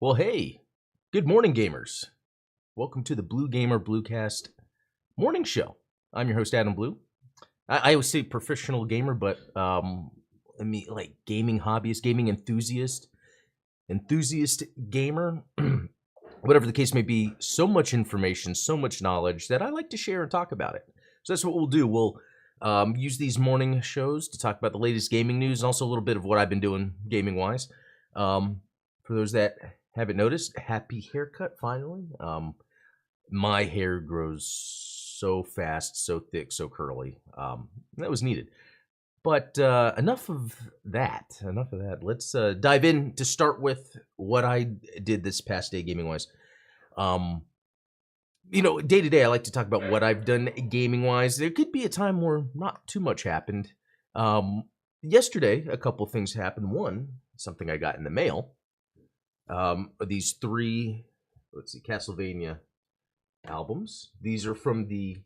Well, hey, good morning, gamers. Welcome to the BlueGamer Bluecast morning show. I'm your host, Adam Blue. I always say professional gamer, but I mean, like gaming hobbyist, gaming enthusiast gamer, whatever the case may be. So much information, so much knowledge that I like to share and talk about it. So that's what we'll do. We'll use these morning shows to talk about the latest gaming news and also a little bit of what I've been doing gaming wise. For those that haven't noticed, happy haircut finally. My hair grows so fast, so thick, so curly. That was needed. But enough of that. Enough of that. Let's dive in to start with what I did this past day gaming wise. Day to day, I like to talk about what I've done gaming wise. There could be a time where not too much happened. Yesterday, a couple things happened. One, something I got in the mail. These three, Castlevania albums. These are from the,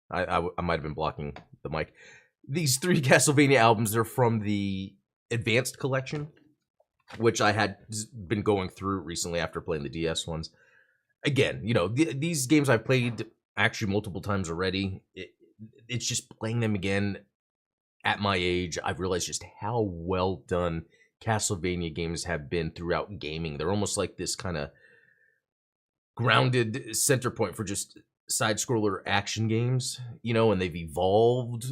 I might have been blocking the mic. These three Castlevania albums are from the Advanced Collection, which I had been going through recently after playing the DS ones. Again, these games I've played actually multiple times already. It's just playing them again at my age. I've realized just how well done Castlevania games have been throughout gaming. They're almost like this kind of grounded center point for just side-scroller action games, and they've evolved.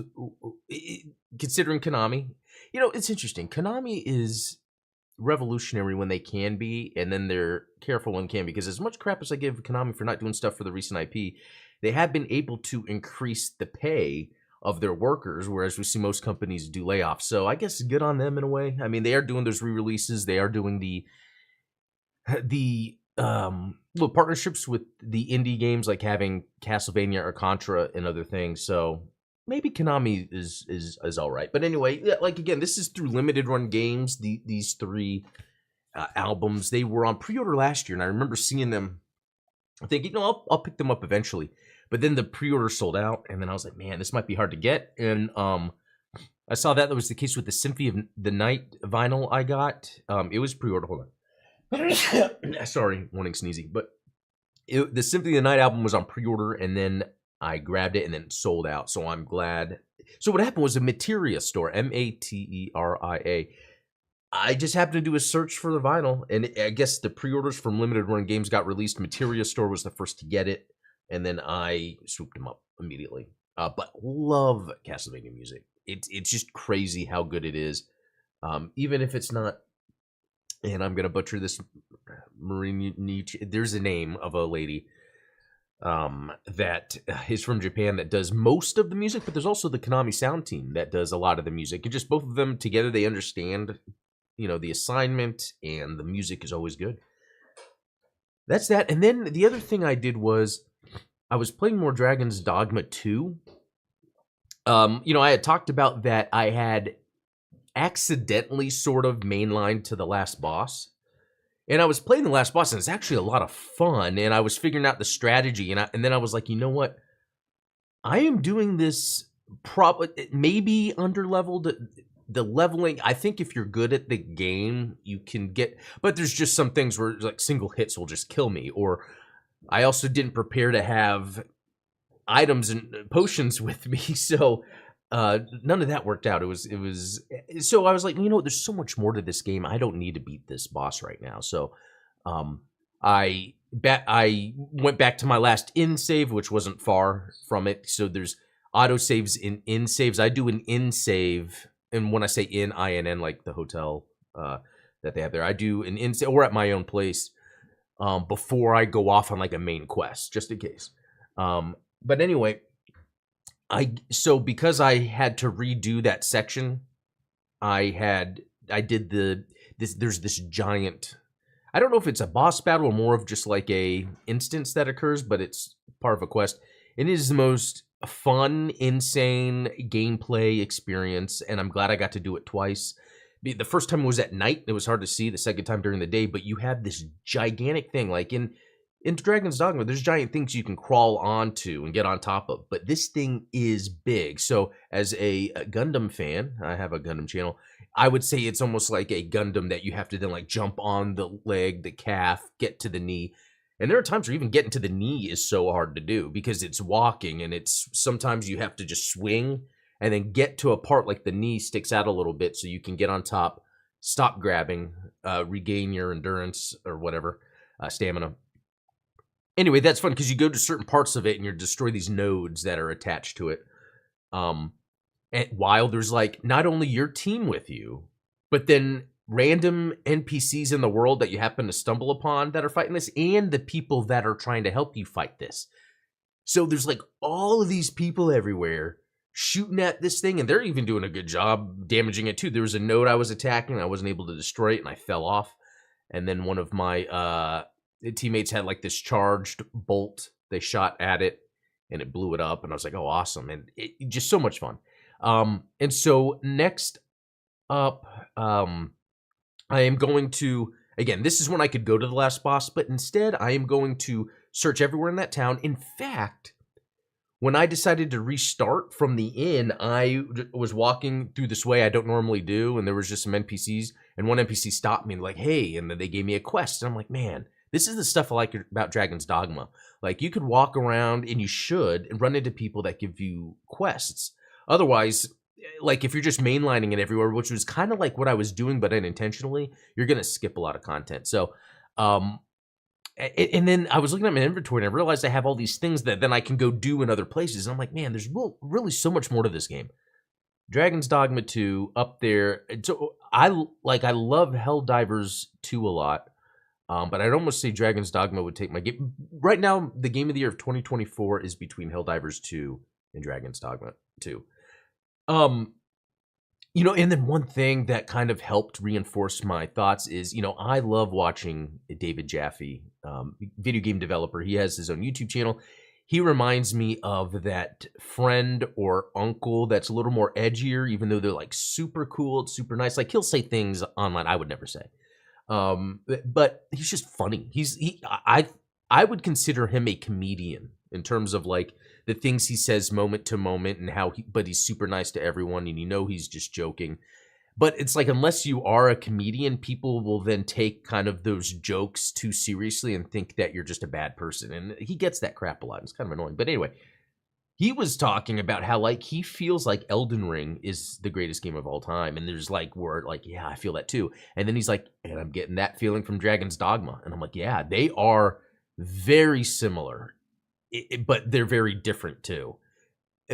Considering Konami, it's interesting. Konami is revolutionary when they can be, and then they're careful when can, because as much crap as I give Konami for not doing stuff for the recent IP, they have been able to increase the pay of their workers, whereas we see most companies do layoffs. So I guess good on them in a way. I mean, they are doing those re-releases. They are doing the partnerships with the indie games, like having Castlevania or Contra and other things. So maybe Konami is all right. But anyway, again, this is through limited run games. These three albums, they were on pre-order last year, and I remember seeing them. I think, I'll pick them up eventually. But then the pre-order sold out, and then I was like, man, this might be hard to get. And I saw that was the case with the Symphony of the Night vinyl I got. It was pre-order. Hold on. Sorry, morning sneezy. But the Symphony of the Night album was on pre-order, and then I grabbed it, and then it sold out. So I'm glad. So what happened was a Materia store, Materia. I just happened to do a search for the vinyl, and I guess the pre-orders from limited run games got released. Materia store was the first to get it. And then I swooped them up immediately. But love Castlevania music. It's just crazy how good it is. Even if it's not, and I'm going to butcher this, Marie Nietzsche, there's a name of a lady that is from Japan that does most of the music, but there's also the Konami sound team that does a lot of the music. And just both of them together, they understand, the assignment, and the music is always good. That's that. And then the other thing I did was, I was playing more Dragon's Dogma 2. I had talked about that I had accidentally sort of mainlined to the last boss. And I was playing the last boss, and it's actually a lot of fun. And I was figuring out the strategy. And then I was like, you know what? I am doing this maybe under-leveled. The leveling, I think if you're good at the game, you can get... But there's just some things where like single hits will just kill me, or... I also didn't prepare to have items and potions with me, so none of that worked out. It was. So I was like, there's so much more to this game. I don't need to beat this boss right now. So I went back to my last in save, which wasn't far from it. So there's auto saves in saves. I do an in save, and when I say in, INN, like the hotel that they have there, I do an in save, or at my own place. Before I go off on like a main quest, just in case. But anyway, because I had to redo that section, there's this giant, I don't know if it's a boss battle or more of just like a instance that occurs, but it's part of a quest. It is the most fun, insane gameplay experience, and I'm glad I got to do it twice. The first time was at night. It was hard to see. The second time during the day. But you have this gigantic thing. Like in Dragon's Dogma, there's giant things you can crawl onto and get on top of. But this thing is big. So as a Gundam fan, I have a Gundam channel, I would say it's almost like a Gundam that you have to then like jump on the leg, the calf, get to the knee. And there are times where even getting to the knee is so hard to do because it's walking and it's sometimes you have to just swing and then get to a part like the knee sticks out a little bit so you can get on top, stop grabbing, regain your endurance or whatever, stamina. Anyway, that's fun because you go to certain parts of it and you destroy these nodes that are attached to it. And while there's like not only your team with you, but then random NPCs in the world that you happen to stumble upon that are fighting this, and the people that are trying to help you fight this. So there's like all of these people everywhere shooting at this thing, and they're even doing a good job damaging it too. There was a node I was attacking, I wasn't able to destroy it, and I fell off. And then one of my teammates had like this charged bolt. They shot at it, and it blew it up, and I was like, oh, awesome. And it just so much fun. And so next up, I am going to, again, this is when I could go to the last boss, but instead I am going to search everywhere in that town. In fact, when I decided to restart from the inn, I was walking through this way I don't normally do, and there was just some NPCs, and one NPC stopped me and like, hey, and then they gave me a quest. And I'm like, man, this is the stuff I like about Dragon's Dogma. Like, you could walk around, and you should, and run into people that give you quests. Otherwise, like if you're just mainlining it everywhere, which was kind of like what I was doing, but unintentionally, you're going to skip a lot of content. So, and then I was looking at my inventory and I realized I have all these things that then I can go do in other places. And I'm like, man, there's really so much more to this game. Dragon's Dogma 2 up there. So I love Helldivers 2 a lot. But I'd almost say Dragon's Dogma would take my game. Right now, the game of the year of 2024 is between Helldivers 2 and Dragon's Dogma 2. You know, and then one thing that kind of helped reinforce my thoughts is, you know, I love watching David Jaffe, video game developer. He has his own YouTube channel. He reminds me of that friend or uncle that's a little more edgier, even though they're like super cool, super nice. Like he'll say things online I would never say. But he's just funny. I would consider him a comedian in terms of like the things he says moment to moment and but he's super nice to everyone and you know he's just joking. But it's like unless you are a comedian, people will then take kind of those jokes too seriously and think that you're just a bad person. And he gets that crap a lot. It's kind of annoying. But anyway, he was talking about how like he feels like Elden Ring is the greatest game of all time. And there's like word like, yeah, I feel that too. And then he's like, and I'm getting that feeling from Dragon's Dogma. And I'm like, yeah, they are very similar. But they're very different too.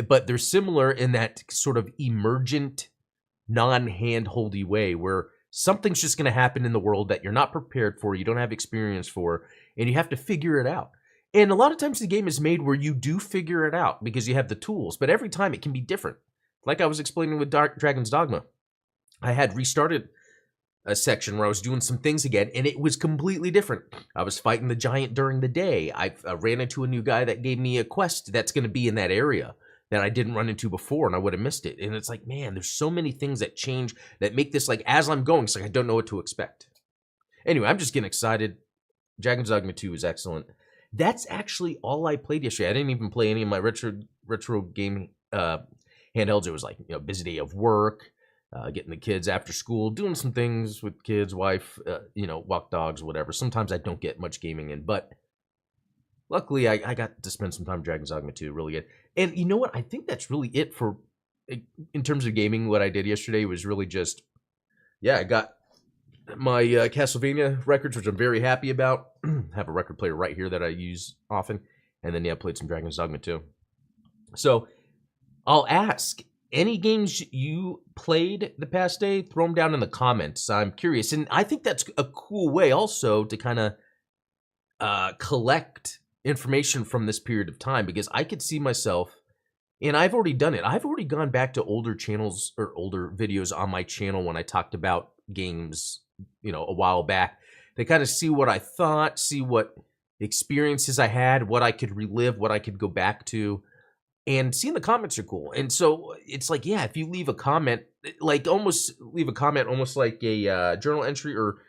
But they're similar in that sort of emergent, non-hand-holdy way where something's just going to happen in the world that you're not prepared for, you don't have experience for, and you have to figure it out. And a lot of times the game is made where you do figure it out because you have the tools, but every time it can be different. Like I was explaining with Dragon's Dogma, I had restarted a section where I was doing some things again, and it was completely different. I was fighting the giant during the day. I ran into a new guy that gave me a quest that's going to be in that area that I didn't run into before, and I would have missed it. And it's like, man, there's so many things that change that make this like, as I'm going, it's like I don't know what to expect. Anyway, I'm just getting excited. Dragon's Dogma 2 is excellent. That's actually all I played yesterday. I didn't even play any of my retro game handhelds. It was like, you know, busy day of work. Getting the kids after school, doing some things with kids, wife, you know, walk dogs, whatever. Sometimes I don't get much gaming in, but luckily I got to spend some time with Dragon's Dogma 2, really good. And you know what? I think that's really it for, in terms of gaming, what I did yesterday was really just, yeah, I got my Castlevania records, which I'm very happy about. Have a record player right here that I use often. And then, yeah, I played some Dragon's Dogma 2. So I'll ask, any games you played the past day, throw them down in the comments. I'm curious. And I think that's a cool way also to kind of collect information from this period of time, because I could see myself, and I've already done it. I've already gone back to older channels or older videos on my channel when I talked about games, you know, a while back. To kind of see what I thought, see what experiences I had, what I could relive, what I could go back to. And seeing the comments are cool. And so it's like, yeah, if you leave a comment, like almost leave a comment, almost like a journal entry, or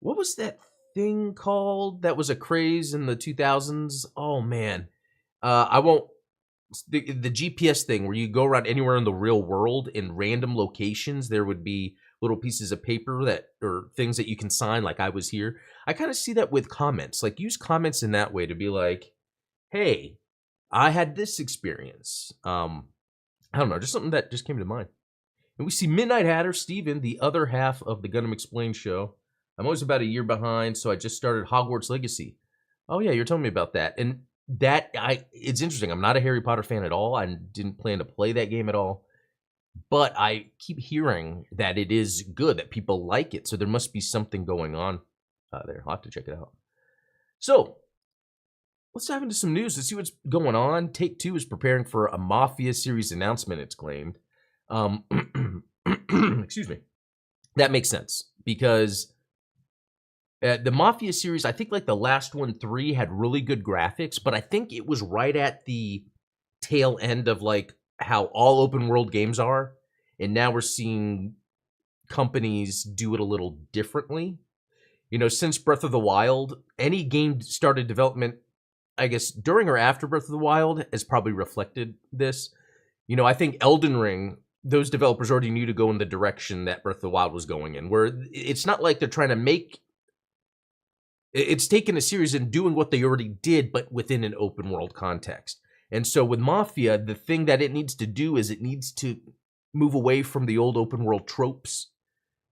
what was that thing called that was a craze in the 2000s? Oh, man. I won't, the GPS thing where you go around anywhere in the real world in random locations, there would be little pieces of paper that or things that you can sign, like I was here. I kind of see that with comments. Like use comments in that way to be like, hey, I had this experience. I don't know, just something that just came to mind. And we see Midnight Hatter, Steven, the other half of the Gundam Explained show. I'm always about a year behind, so I just started Hogwarts Legacy. Oh yeah, you're telling me about that. And it's interesting. I'm not a Harry Potter fan at all. I didn't plan to play that game at all. But I keep hearing that it is good, that people like it. So there must be something going on there. I'll have to check it out. So let's dive into some news to see what's going on. Take-Two is preparing for a Mafia series announcement, it's claimed. Excuse me. That makes sense because the Mafia series, I think like the last one, 3, had really good graphics, but I think it was right at the tail end of like how all open world games are. And now we're seeing companies do it a little differently. You know, since Breath of the Wild, any game started development, I guess, during or after Breath of the Wild has probably reflected this. You know, I think Elden Ring, those developers already knew to go in the direction that Breath of the Wild was going in, where it's not like they're trying to make... It's taking a series and doing what they already did, but within an open world context. And so with Mafia, the thing that it needs to do is it needs to move away from the old open world tropes,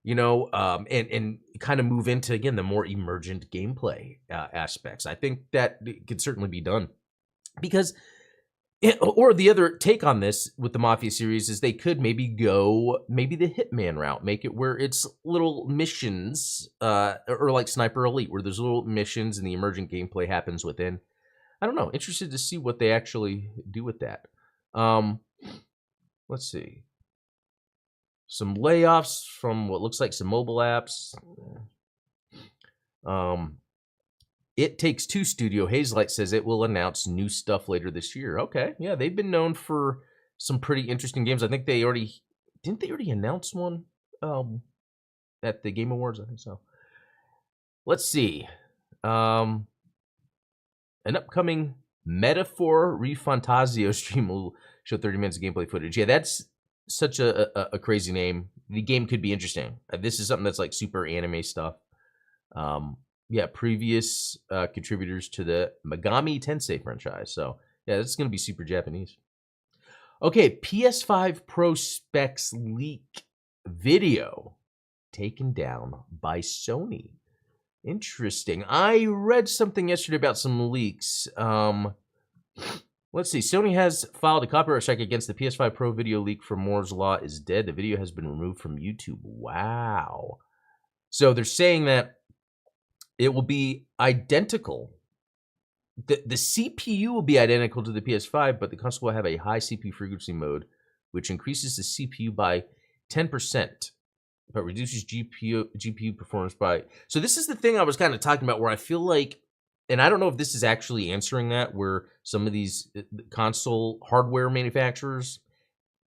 you know, and kind of move into, again, the more emergent gameplay aspects. I think that it could certainly be done. Because... Or the other take on this with the Mafia series is they could maybe go the Hitman route, make it where it's little missions, or like Sniper Elite, where there's little missions and the emergent gameplay happens within. I don't know. Interested to see what they actually do with that. Let's see. Some layoffs from what looks like some mobile apps. It Takes Two studio Hazelight says it will announce new stuff later this year. Okay, yeah, they've been known for some pretty interesting games. I think they already announce one at the Game Awards. I think so. Let's see. An upcoming Metaphor Refantazio stream will show 30 minutes of gameplay footage. Yeah, that's such a crazy name. The game could be interesting. This is something that's like super anime stuff. Yeah, previous contributors to the Megami Tensei franchise. So, yeah, this is going to be super Japanese. Okay, PS5 Pro specs leak video taken down by Sony. Interesting. I read something yesterday about some leaks. Let's see. Sony has filed a copyright strike against the PS5 Pro video leak for Moore's Law is dead. The video has been removed from YouTube. Wow. So they're saying that it will be identical. The CPU will be identical to the PS5, but the console will have a high CPU frequency mode, which increases the CPU by 10%, but reduces GPU performance by... So this is the thing I was kind of talking about where I feel like, and I don't know if this is actually answering that, where some of these console hardware manufacturers,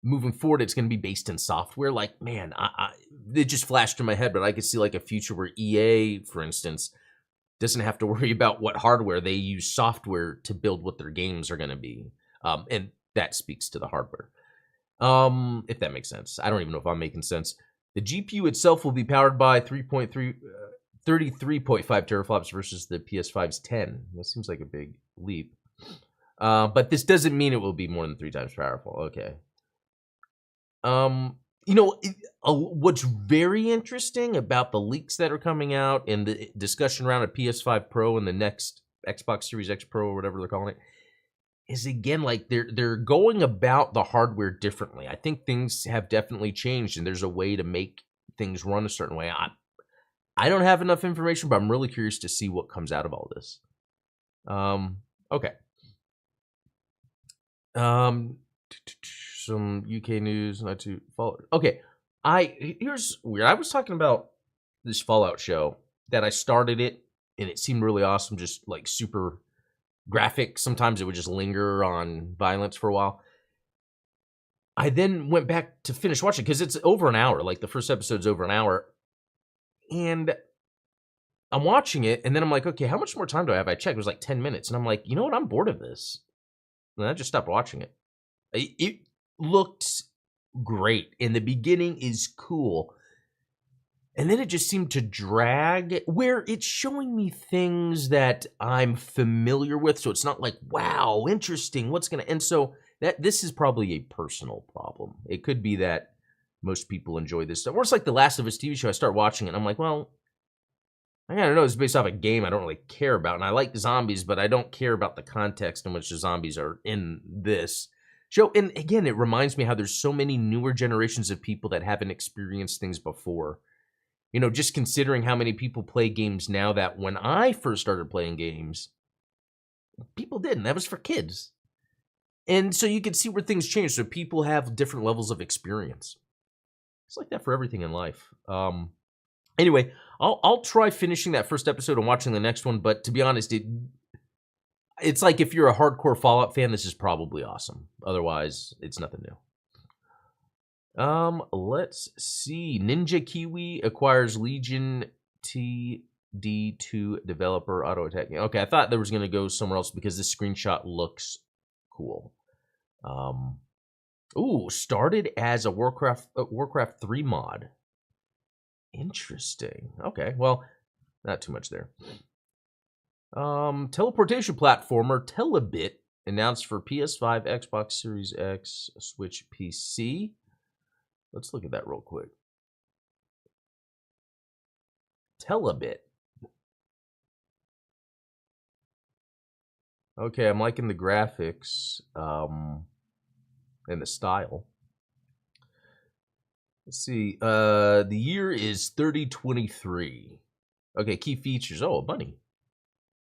moving forward, it's going to be based in software. Like, man, it just flashed in my head, but I could see like a future where EA, for instance, doesn't have to worry about what hardware. They use software to build what their games are going to be. And that speaks to the hardware. If that makes sense. I don't even know if I'm making sense. The GPU itself will be powered by 33.5 teraflops versus the PS5's 10. That seems like a big leap. But this doesn't mean it will be more than 3 times powerful. Okay. You know, what's very interesting about the leaks that are coming out and the discussion around a PS5 Pro and the next Xbox Series X Pro or whatever they're calling it is, again, like they're going about the hardware differently. I think things have definitely changed and there's a way to make things run a certain way. I don't have enough information, but I'm really curious to see what comes out of all this. Okay. Some UK news, not to follow. Okay, here's weird. I was talking about this Fallout show that I started it, and it seemed really awesome, just like super graphic. Sometimes it would just linger on violence for a while. I then went back to finish watching because it's over an hour. Like the first episode's over an hour, and I'm watching it, and then I'm like, okay, how much more time do I have? I checked, it was like 10 minutes, and I'm like, you know what? I'm bored of this, and I just stopped watching it. It looked great, and the beginning is cool. And then it just seemed to drag where it's showing me things that I'm familiar with. So it's not like, wow, interesting. What's going to, and so this is probably a personal problem. It could be that most people enjoy this stuff. Or it's like the Last of Us TV show. I start watching it and I'm like, well, I gotta know it's based off a game I don't really care about. And I like zombies, but I don't care about the context in which the zombies are in this show. And again, it reminds me how there's so many newer generations of people that haven't experienced things before. You know, just considering how many people play games now that when I first started playing games, people didn't. That was for kids. And so you can see where things change. So people have different levels of experience. It's like that for everything in life. Anyway, I'll try finishing that first episode and watching the next one. But to be honest, it's like if you're a hardcore Fallout fan, this is probably awesome. Otherwise, it's nothing new. Let's see. Ninja Kiwi acquires Legion TD2 developer auto attacking. Okay, I thought there was going to go somewhere else because this screenshot looks cool. Ooh, started as a Warcraft 3 mod. Interesting. Okay, well, not too much there. Teleportation platformer Telebit announced for PS5, Xbox Series X, Switch, PC. Let's look at that real quick. Telebit. Okay, I'm liking the graphics and the style. Let's see. The year is 3023. Okay, key features. Oh, a bunny.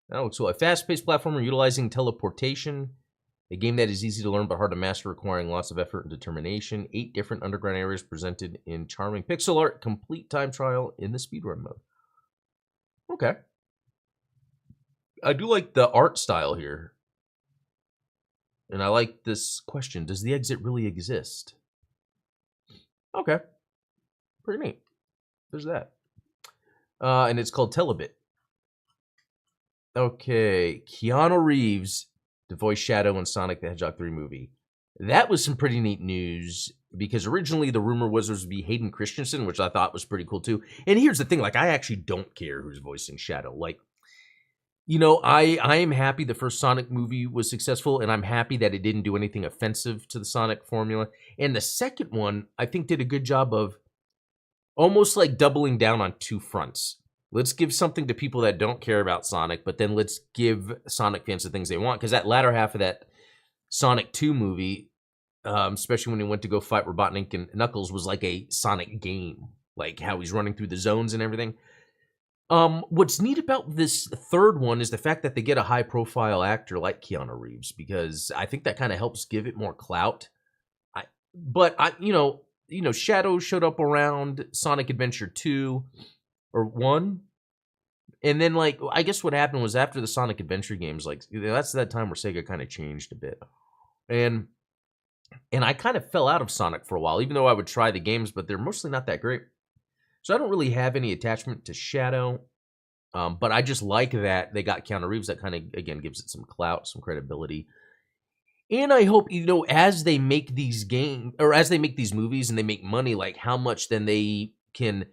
That looks cool. A fast-paced platformer utilizing teleportation. A game that is easy to learn but hard to master, requiring lots of effort and determination. 8 different underground areas presented in charming pixel art. Complete time trial in the speedrun mode. Okay. I do like the art style here. And I like this question. Does the exit really exist? Okay. Pretty neat. There's that. And it's called Telebit. Okay. Keanu Reeves to voice Shadow in Sonic the Hedgehog 3 movie. That was some pretty neat news because originally the rumor was it was to be Hayden Christensen, which I thought was pretty cool too. And here's the thing, like, I actually don't care who's voicing Shadow. Like, you know, I am happy the first Sonic movie was successful, and I'm happy that it didn't do anything offensive to the Sonic formula. And the second one, I think, did a good job of almost like doubling down on 2 fronts. Let's give something to people that don't care about Sonic, but then let's give Sonic fans the things they want. Because that latter half of that Sonic 2 movie, especially when he went to go fight Robotnik and Knuckles, was like a Sonic game. Like how he's running through the zones and everything. What's neat about this third one is the fact that they get a high-profile actor like Keanu Reeves, because I think that kind of helps give it more clout. You know, Shadow showed up around Sonic Adventure 2 or 1. And then, like, I guess what happened was after the Sonic Adventure games, like, that's that time where Sega kind of changed a bit. And I kind of fell out of Sonic for a while, even though I would try the games, but they're mostly not that great. So I don't really have any attachment to Shadow. But I just like that they got Keanu Reeves. That kind of, again, gives it some clout, some credibility. And I hope, you know, as they make these games, or as they make these movies and they make money, like how much then they can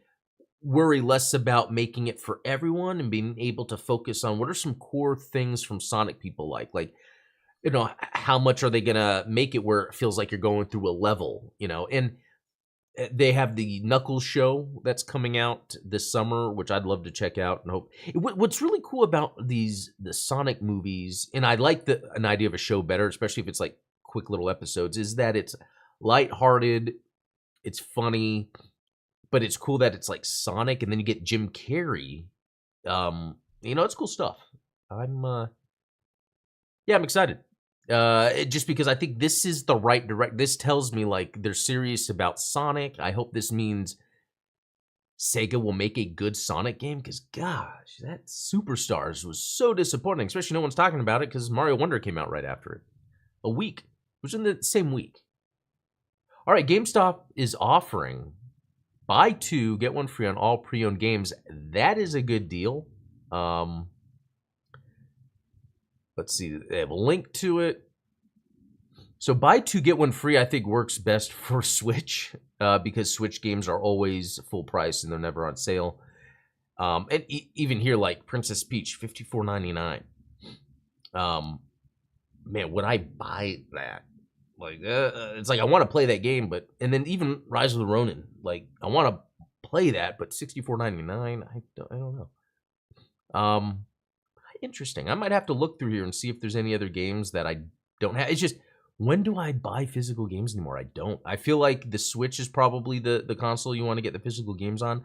worry less about making it for everyone and being able to focus on what are some core things from Sonic people like, you know, how much are they going to make it where it feels like you're going through a level, you know, and they have the Knuckles show that's coming out this summer, which I'd love to check out and hope. What's really cool about the Sonic movies, and I like an idea of a show better, especially if it's like quick little episodes, is that it's lighthearted, it's funny, but it's cool that it's like Sonic, and then you get Jim Carrey. You know, it's cool stuff. I'm excited. Just because I think this is the right this tells me like they're serious about Sonic. I hope this means Sega will make a good Sonic game, because gosh, that Superstars was so disappointing, especially no one's talking about it because Mario Wonder came out right after it. A week. It was in the same week. All right, GameStop is offering buy 2, get 1 free on all pre-owned games. That is a good deal. Let's see. They have a link to it. So buy two, get one free, I think works best for Switch because Switch games are always full price and they're never on sale. And even here, like Princess Peach, $54.99. Man, would I buy that? Like, it's like I want to play that game, but and then even Rise of the Ronin, like I want to play that, but $64.99, I don't know. Interesting. I might have to look through here and see if there's any other games that I don't have. It's just, when do I buy physical games anymore? I don't. I feel like the Switch is probably the console you want to get the physical games on.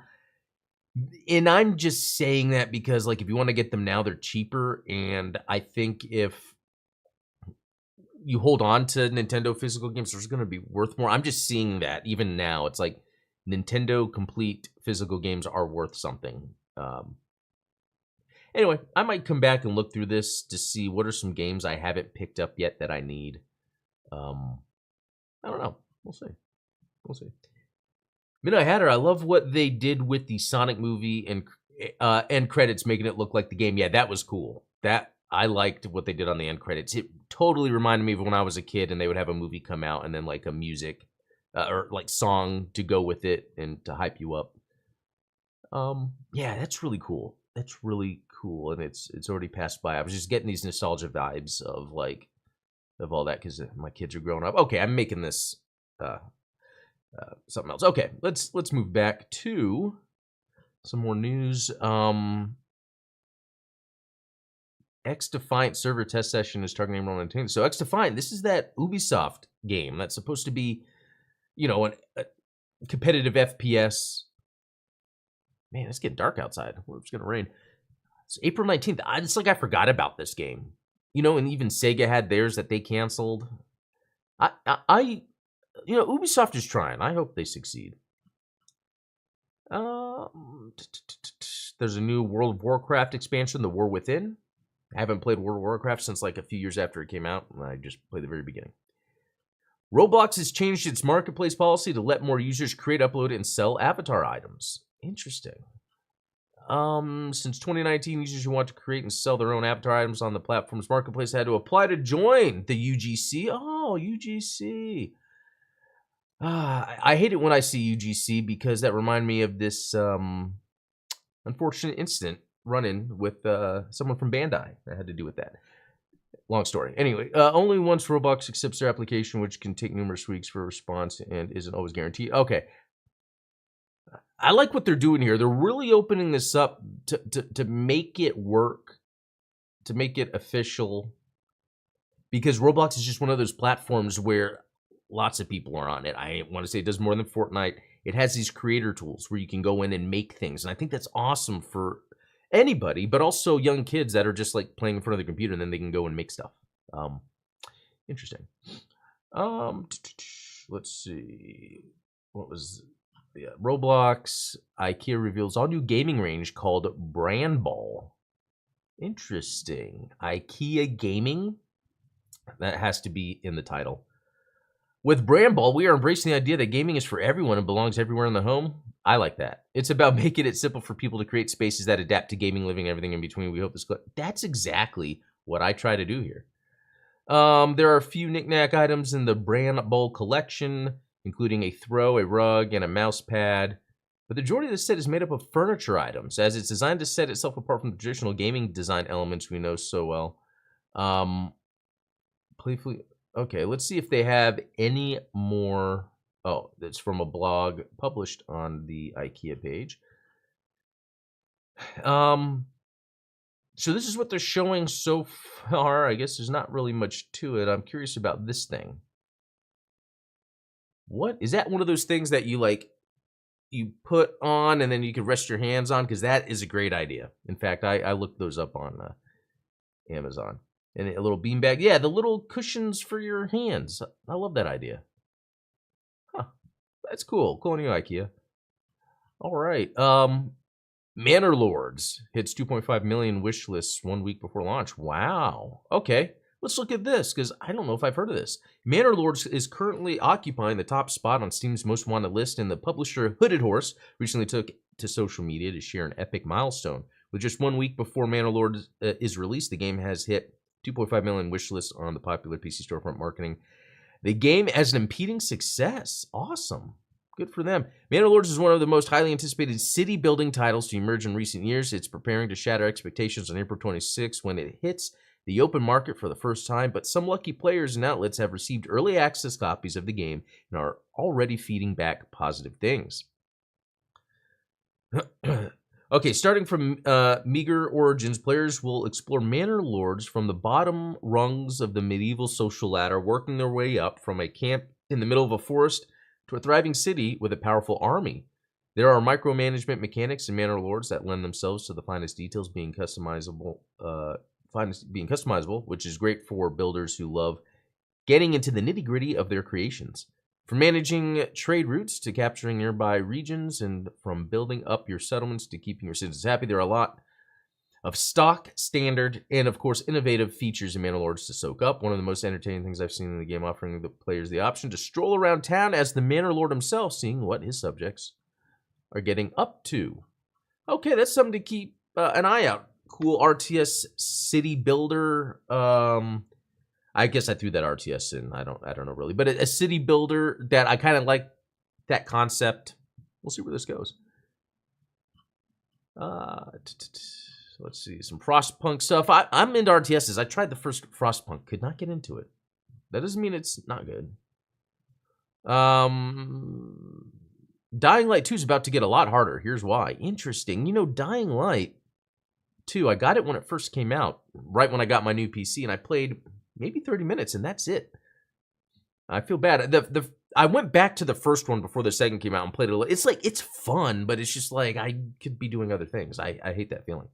And I'm just saying that because, like, if you want to get them now, they're cheaper. And I think if you hold on to Nintendo physical games, there's going to be worth more. I'm just seeing that even now. It's like Nintendo complete physical games are worth something. Anyway, I might come back and look through this to see what are some games I haven't picked up yet that I need. I don't know. We'll see. We'll see. Midnight Hatter, I love what they did with the Sonic movie and end credits, making it look like the game. Yeah, that was cool. That I liked what they did on the end credits. It totally reminded me of when I was a kid and they would have a movie come out and then like a music or like song to go with it and to hype you up. Yeah, that's really cool. That's really cool, and it's already passed by. I was just getting these nostalgia vibes of like of all that because my kids are growing up. Okay, I'm making this something else. Okay, let's move back to some more news. X Defiant server test session is targeting Roman Nintendo. So X Defiant, this is that Ubisoft game that's supposed to be, you know, a competitive FPS. Man, it's getting dark outside. It's gonna rain. It's April 19th. It's like I forgot about this game. You know, and even Sega had theirs that they canceled. I you know, Ubisoft is trying. I hope they succeed. There's a new World of Warcraft expansion, The War Within. I haven't played World of Warcraft since like a few years after it came out, and I just played the very beginning. Roblox has changed its marketplace policy to let more users create, upload, and sell avatar items. Interesting. Since 2019, users who want to create and sell their own avatar items on the platform's marketplace had to apply to join the UGC. Oh, UGC. I hate it when I see UGC because that reminds me of this unfortunate incident run-in with someone from Bandai that had to do with that. Long story. Anyway, only once Roblox accepts their application, which can take numerous weeks for a response and isn't always guaranteed. Okay. I like what they're doing here. They're really opening this up to make it work, to make it official, because Roblox is just one of those platforms where lots of people are on it. I want to say it does more than Fortnite. It has these creator tools where you can go in and make things, and I think that's awesome for anybody, but also young kids that are just like playing in front of the computer, and then they can go and make stuff. Interesting. Let's see. What was... Yeah, Roblox, Ikea reveals all new gaming range called Brand Ball. Interesting. Ikea Gaming? That has to be in the title. With Brand Ball, we are embracing the idea that gaming is for everyone and belongs everywhere in the home. I like that. It's about making it simple for people to create spaces that adapt to gaming, living, everything in between. We hope this... That's exactly what I try to do here. There are a few knickknack items in the Brand Ball collection, including a throw, a rug, and a mouse pad. But the majority of the set is made up of furniture items, as it's designed to set itself apart from the traditional gaming design elements we know so well. Playfully... Okay, let's see if they have any more... Oh, that's from a blog published on the IKEA page. So this is what they're showing so far. I guess there's not really much to it. I'm curious about this thing. What is that? One of those things that you like, you put on and then you can rest your hands on? Because that is a great idea. In fact, I looked those up on Amazon. And a little beanbag. Yeah, the little cushions for your hands. I love that idea. Huh. That's cool. Cool on you, IKEA. All right. Manor Lords hits 2.5 million wish lists 1 week before launch. Wow. Okay. Let's look at this, because I don't know if I've heard of this. Manor Lords is currently occupying the top spot on Steam's most wanted list, and the publisher Hooded Horse recently took to social media to share an epic milestone. With just 1 week before Manor Lords is released, the game has hit 2.5 million wish lists on the popular PC storefront marketing The game as an impeding success. Awesome. Good for them. Manor Lords is one of the most highly anticipated city-building titles to emerge in recent years. It's preparing to shatter expectations on April 26 when it hits the open market for the first time, but some lucky players and outlets have received early access copies of the game and are already feeding back positive things. Okay, starting from meager origins, players will explore Manor Lords from the bottom rungs of the medieval social ladder, working their way up from a camp in the middle of a forest to a thriving city with a powerful army. There are micromanagement mechanics in Manor Lords that lend themselves to the finest details being customizable, which is great for builders who love getting into the nitty-gritty of their creations. From managing trade routes to capturing nearby regions, and from building up your settlements to keeping your citizens happy, there are a lot of stock, standard, and of course innovative features in Manor Lords to soak up. One of the most entertaining things I've seen in the game, offering the players the option to stroll around town as the Manor Lord himself, seeing what his subjects are getting up to. Okay, that's something to keep an eye out. Cool RTS city builder. I guess I threw that RTS in. I don't know really, but a city builder that I kind of like that concept. We'll see where this goes. Let's see some Frostpunk stuff. I'm into RTSs. I tried the first Frostpunk, could not get into it. That doesn't mean it's not good. Dying Light 2 is about to get a lot harder. Here's why. Interesting. You know, Dying Light 2, I got it when it first came out, right when I got my new PC, and I played maybe 30 minutes, and that's it. I feel bad. I went back to the first one before the second came out and played it. It's like, it's fun, but it's just like, I could be doing other things. I hate that feeling.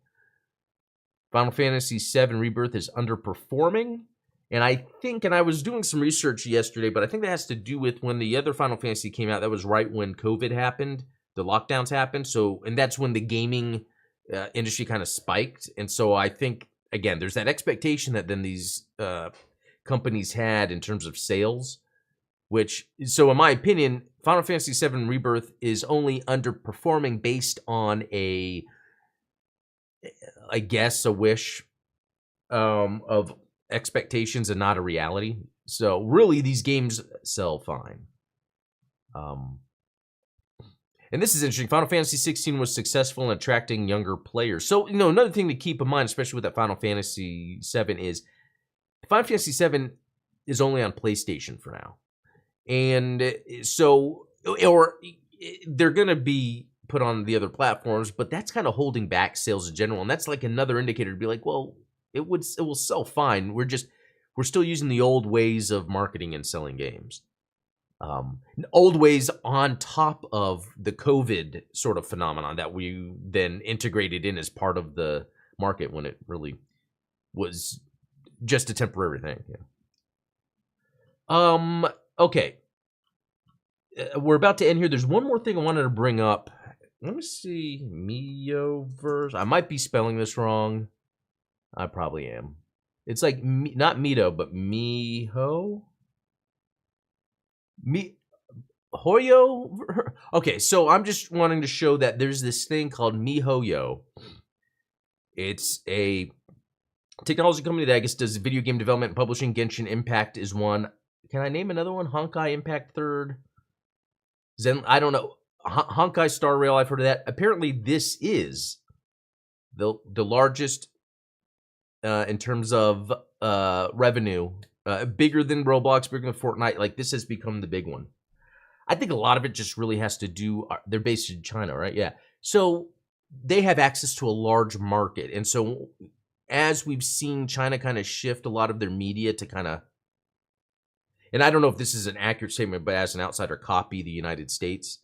Final Fantasy VII Rebirth is underperforming, and I think, and I was doing some research yesterday, but I think that has to do with when the other Final Fantasy came out. That was right when COVID happened, the lockdowns happened, so, and that's when the gaming industry kind of spiked, and so I think, again, there's that expectation that then these companies had in terms of sales, which, so in my opinion, Final Fantasy VII Rebirth is only underperforming based on a wish of expectations and not a reality. So really, these games sell fine. And this is interesting. Final Fantasy 16 was successful in attracting younger players. So, you know, another thing to keep in mind, especially with that Final Fantasy 7, is Final Fantasy 7 is only on PlayStation for now. And so, or they're going to be put on the other platforms, but that's kind of holding back sales in general. And that's like another indicator to be like, well, it will sell fine. We're still using the old ways of marketing and selling games. Old ways on top of the COVID sort of phenomenon that we then integrated in as part of the market when it really was just a temporary thing. Yeah. Okay. We're about to end here. There's one more thing I wanted to bring up. Let me see. Miyoverse. I might be spelling this wrong. I probably am. It's like, not Mito, but Miho? Hoyo? Okay, so I'm just wanting to show that there's this thing called MiHoYo. It's a technology company that I guess does video game development and publishing. Genshin Impact is one. Can I name another one? Honkai Impact third. Zen, I don't know. Honkai Star Rail, I've heard of that. Apparently this is the largest in terms of revenue. Bigger than Roblox, bigger than Fortnite. Like, this has become the big one. I think a lot of it just really has to do, they're based in China, right? Yeah. So they have access to a large market. And so as we've seen China kind of shift a lot of their media to kind of, and I don't know if this is an accurate statement, but as an outsider, copy the United States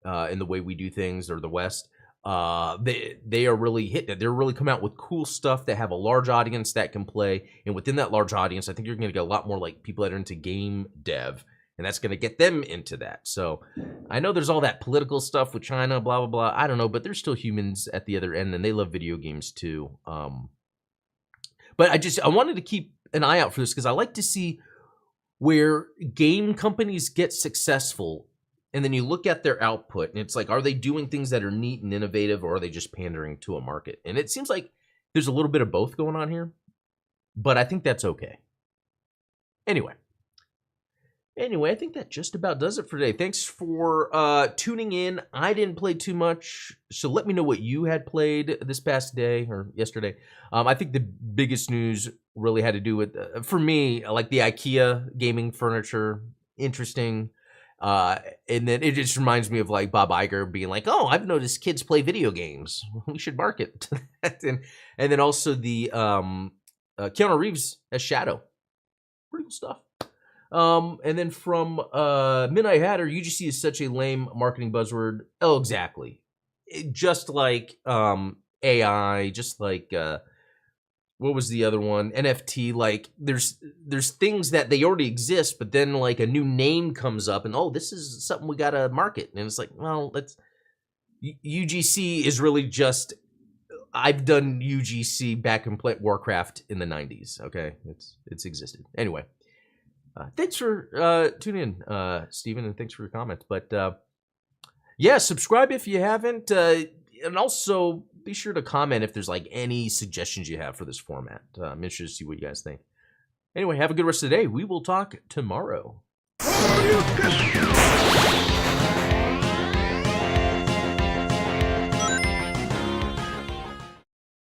in the way we do things, or the West. They are really hitting it. They're really coming out with cool stuff that have a large audience that can play. And within that large audience, I think you're going to get a lot more like people that are into game dev, and that's going to get them into that. So I know there's all that political stuff with China, blah, blah, blah. I don't know, but they're still humans at the other end, and they love video games too. But I wanted to keep an eye out for this because I like to see where game companies get successful. And then you look at their output, and it's like, are they doing things that are neat and innovative, or are they just pandering to a market? And it seems like there's a little bit of both going on here, but I think that's okay. Anyway, Anyway, I think that just about does it for today. Thanks for tuning in. I didn't play too much, so let me know what you had played this past day or yesterday. I think the biggest news really had to do with, for me, like the Ikea gaming furniture. Interesting. And then it just reminds me of like Bob Iger being like, "Oh, I've noticed kids play video games. We should market to that." And then also the Keanu Reeves as Shadow. Pretty cool stuff. And then from Midnight Hatter, UGC is such a lame marketing buzzword. Oh, exactly. Just like AI, just like what was the other one? NFT. Like there's things that they already exist, but then like a new name comes up, and oh, this is something we gotta market. And it's like, well, let's. UGC is really just. I've done UGC back in Warcraft in the 90s. Okay, it's existed anyway. Thanks for tuning in, Steven, and thanks for your comments. But yeah, subscribe if you haven't, and also be sure to comment if there's like any suggestions you have for this format. I'm interested to see what you guys think. Anyway, have a good rest of the day. We will talk tomorrow.